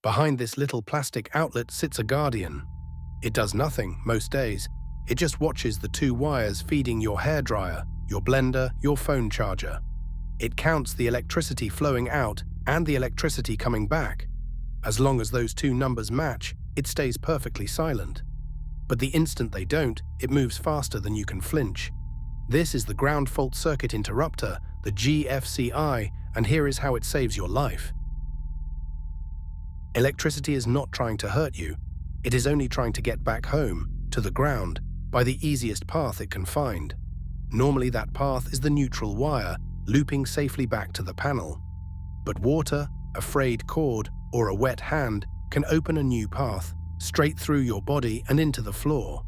Behind this little plastic outlet sits a guardian. It does nothing most days. It just watches the two wires feeding your hairdryer, your blender, your phone charger. It counts the electricity flowing out and the electricity coming back. As long as those two numbers match, it stays perfectly silent. But the instant they don't, it moves faster than you can flinch. This is the ground fault circuit interrupter, the GFCI, and here is how it saves your life. Electricity is not trying to hurt you. It is only trying to get back home, to the ground, by the easiest path it can find. Normally that path is the neutral wire, looping safely back to the panel. But water, a frayed cord, or a wet hand can open a new path, straight through your body and into the floor.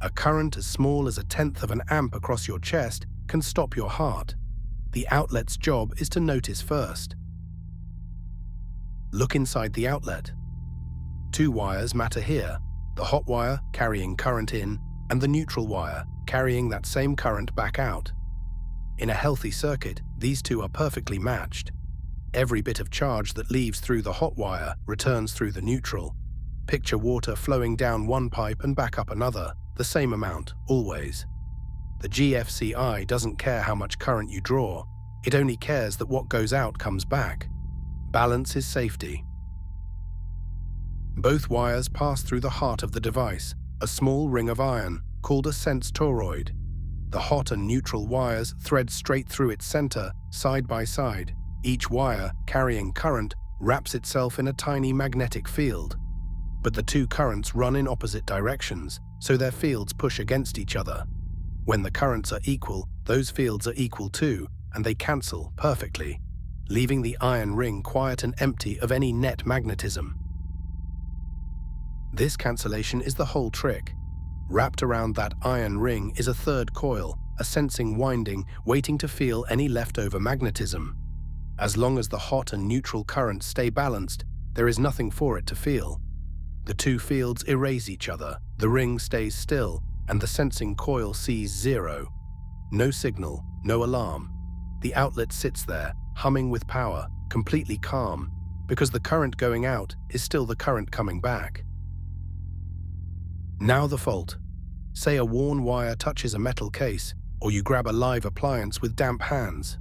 A current as small as 1/10 of an amp across your chest can stop your heart. The outlet's job is to notice first. Look inside the outlet. Two wires matter here, the hot wire carrying current in and the neutral wire carrying that same current back out. In a healthy circuit, these two are perfectly matched. Every bit of charge that leaves through the hot wire returns through the neutral. Picture water flowing down one pipe and back up another, the same amount, always. The GFCI doesn't care how much current you draw. It only cares that what goes out comes back. Balance is safety. Both wires pass through the heart of the device, a small ring of iron called a sense toroid. The hot and neutral wires thread straight through its center, side by side. Each wire, carrying current, wraps itself in a tiny magnetic field. But the two currents run in opposite directions, so their fields push against each other. When the currents are equal, those fields are equal too, and they cancel perfectly, leaving the iron ring quiet and empty of any net magnetism. This cancellation is the whole trick. Wrapped around that iron ring is a third coil, a sensing winding waiting to feel any leftover magnetism. As long as the hot and neutral currents stay balanced, there is nothing for it to feel. The two fields erase each other, the ring stays still, and the sensing coil sees zero. No signal, no alarm. The outlet sits there, humming with power, completely calm, because the current going out is still the current coming back. Now the fault. Say a worn wire touches a metal case, or you grab a live appliance with damp hands.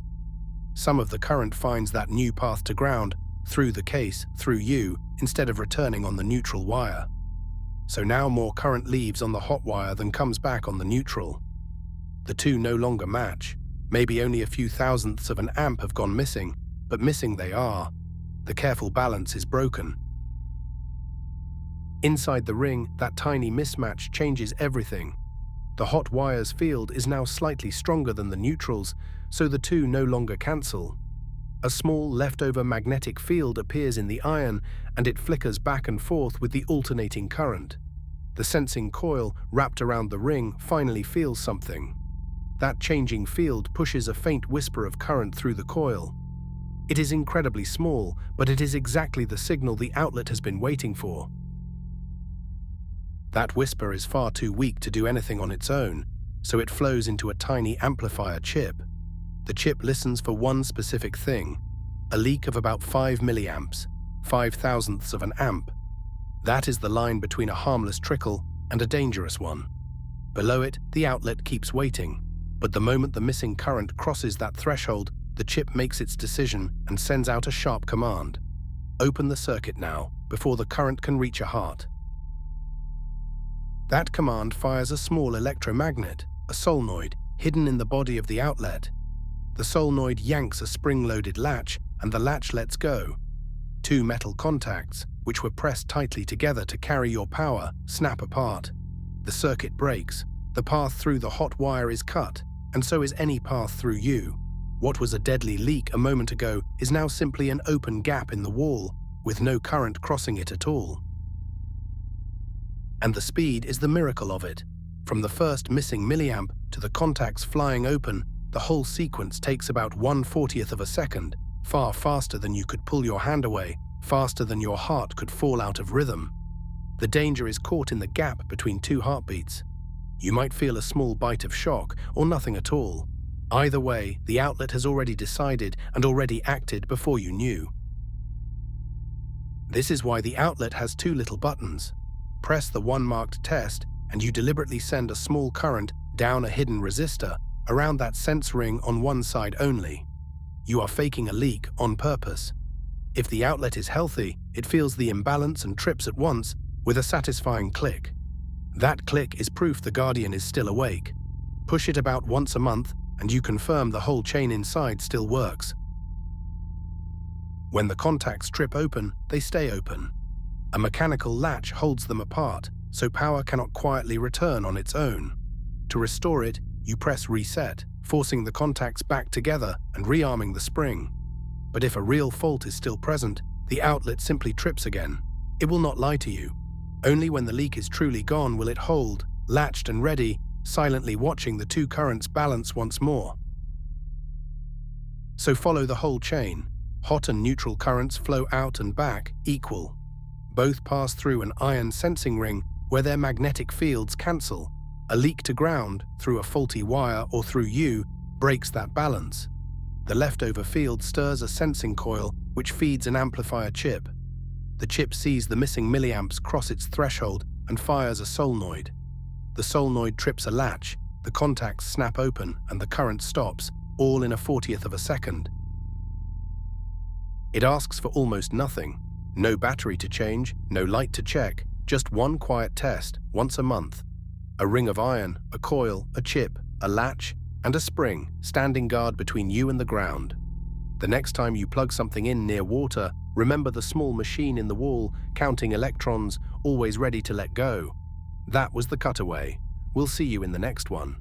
Some of the current finds that new path to ground, through the case, through you, instead of returning on the neutral wire. So now more current leaves on the hot wire than comes back on the neutral. The two no longer match. Maybe only a few thousandths of an amp have gone missing, but missing they are. The careful balance is broken. Inside the ring, that tiny mismatch changes everything. The hot wire's field is now slightly stronger than the neutral's, so the two no longer cancel. A small leftover magnetic field appears in the iron, and it flickers back and forth with the alternating current. The sensing coil wrapped around the ring finally feels something. That changing field pushes a faint whisper of current through the coil. It is incredibly small, but it is exactly the signal the outlet has been waiting for. That whisper is far too weak to do anything on its own, so it flows into a tiny amplifier chip. The chip listens for one specific thing, a leak of about 5 milliamps, 5/1000ths of an amp. That is the line between a harmless trickle and a dangerous one. Below it, the outlet keeps waiting, but the moment the missing current crosses that threshold, the chip makes its decision and sends out a sharp command. Open the circuit now, before the current can reach a heart. That command fires a small electromagnet, a solenoid, hidden in the body of the outlet. The solenoid yanks a spring-loaded latch, and the latch lets go. Two metal contacts, which were pressed tightly together to carry your power, snap apart. The circuit breaks. The path through the hot wire is cut, and so is any path through you. What was a deadly leak a moment ago is now simply an open gap in the wall, with no current crossing it at all. And the speed is the miracle of it. From the first missing milliamp to the contacts flying open, the whole sequence takes about 1/40th of a second, far faster than you could pull your hand away, faster than your heart could fall out of rhythm. The danger is caught in the gap between two heartbeats. You might feel a small bite of shock or nothing at all. Either way, the outlet has already decided and already acted before you knew. This is why the outlet has two little buttons. Press the one marked test and you deliberately send a small current down a hidden resistor around that sense ring on one side only. You are faking a leak on purpose. If the outlet is healthy, it feels the imbalance and trips at once with a satisfying click. That click is proof the Guardian is still awake. Push it about once a month and you confirm the whole chain inside still works. When the contacts trip open, they stay open. A mechanical latch holds them apart, so power cannot quietly return on its own. To restore it, you press reset, forcing the contacts back together and rearming the spring. But if a real fault is still present, the outlet simply trips again. It will not lie to you. Only when the leak is truly gone will it hold, latched and ready, silently watching the two currents balance once more. So follow the whole chain. Hot and neutral currents flow out and back, equal. Both pass through an iron sensing ring where their magnetic fields cancel. A leak to ground, through a faulty wire or through you, breaks that balance. The leftover field stirs a sensing coil which feeds an amplifier chip. The chip sees the missing milliamps cross its threshold and fires a solenoid. The solenoid trips a latch, the contacts snap open and the current stops, all in a 40th of a second. It asks for almost nothing. No battery to change, no light to check, just one quiet test, once a month. A ring of iron, a coil, a chip, a latch, and a spring, standing guard between you and the ground. The next time you plug something in near water, remember the small machine in the wall, counting electrons, always ready to let go. That was the Cutaway. We'll see you in the next one.